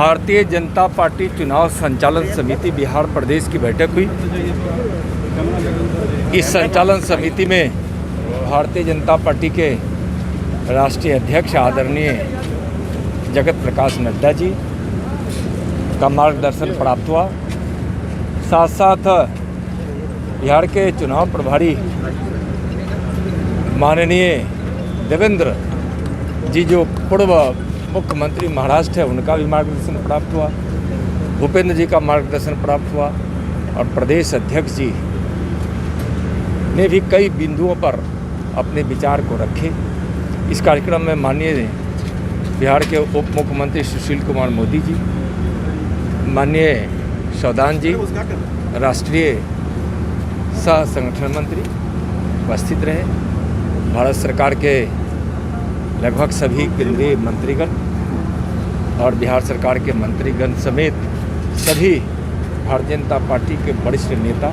Bharatiya Janata party चुनाव संचालन समिति बिहार प्रदेश की बैठक हुई। इस संचालन समिति में भारतीय जनता पार्टी के राष्ट्रीय अध्यक्ष आदरणीय जगत प्रकाश नड्डा जी का मार्गदर्शन प्राप्त हुआ। साथ साथ बिहार के चुनाव प्रभारी माननीय देवेंद्र जी जो पूर्व मुख्यमंत्री महाराष्ट्र है, उनका भी मार्गदर्शन प्राप्त हुआ। भूपेंद्र जी का मार्गदर्शन प्राप्त हुआ और प्रदेश अध्यक्ष जी ने भी कई बिंदुओं पर अपने विचार को रखे। इस कार्यक्रम में माननीय बिहार के उप मुख्यमंत्री सुशील कुमार मोदी जी, माननीय सौदान जी, राष्ट्रीय सह संगठन मंत्री उपस्थित रहे। भारत सरकार के लगभग सभी केंद्रीय मंत्रीगण और बिहार सरकार के मंत्रीगण समेत सभी भारतीय जनता पार्टी के वरिष्ठ नेता,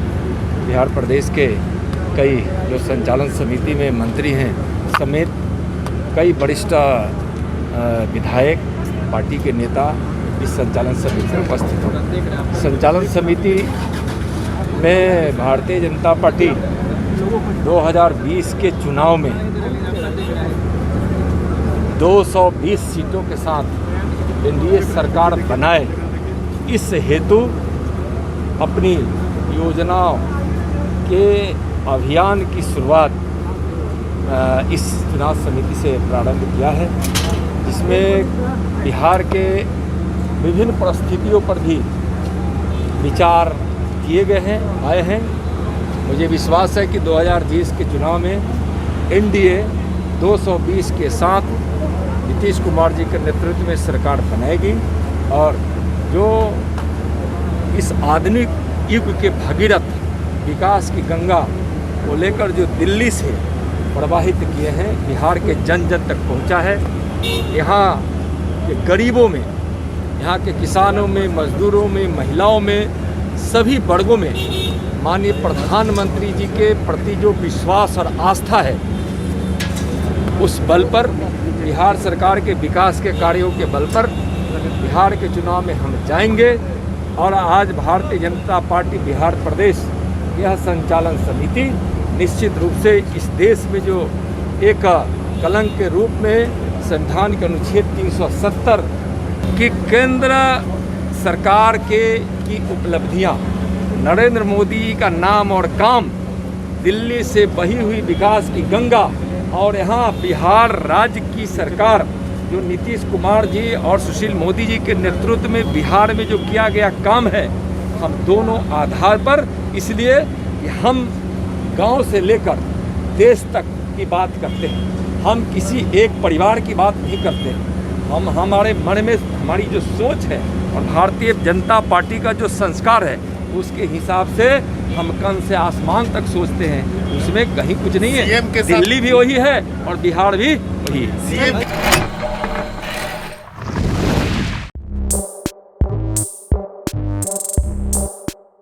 बिहार प्रदेश के कई जो संचालन समिति में मंत्री हैं समेत कई वरिष्ठ विधायक, पार्टी के नेता इस संचालन समिति में उपस्थित हैं। संचालन समिति में भारतीय जनता पार्टी 2020 के चुनाव में 220 सीटों के साथ एनडीए सरकार बनाए, इस हेतु अपनी योजनाओं के अभियान की शुरुआत इस चुनाव समिति से प्रारंभ किया है, जिसमें बिहार के विभिन्न परिस्थितियों पर भी विचार किए गए हैं, आए हैं। मुझे विश्वास है कि 2020 के चुनाव में एनडीए 220 के साथ नीतीश कुमार जी के नेतृत्व में सरकार बनाएगी और जो इस आधुनिक युग के भगीरथ विकास की गंगा को लेकर जो दिल्ली से प्रवाहित किए हैं, बिहार के जन जन तक पहुंचा है। यहाँ के गरीबों में, यहाँ के किसानों में, मजदूरों में, महिलाओं में, सभी वर्गों में माननीय प्रधानमंत्री जी के प्रति जो विश्वास और आस्था है, उस बल पर बिहार सरकार के विकास के कार्यों के बल पर बिहार के चुनाव में हम जाएंगे। और आज भारतीय जनता पार्टी बिहार प्रदेश यह संचालन समिति निश्चित रूप से इस देश में जो एक कलंक के रूप में संविधान के अनुच्छेद 370 की केंद्र सरकार की उपलब्धियां, नरेंद्र मोदी का नाम और काम, दिल्ली से बही हुई विकास की गंगा और यहाँ बिहार राज्य की सरकार जो नीतीश कुमार जी और सुशील मोदी जी के नेतृत्व में बिहार में जो किया गया काम है, हम दोनों आधार पर, इसलिए हम गांव से लेकर देश तक की बात करते हैं। हम किसी एक परिवार की बात नहीं करते। हम हमारे मन में हमारी जो सोच है और भारतीय जनता पार्टी का जो संस्कार है, उसके हिसाब से हम कन से आसमान तक सोचते हैं। उसमें कहीं कुछ नहीं है। दिल्ली भी वही है और बिहार भी वही है।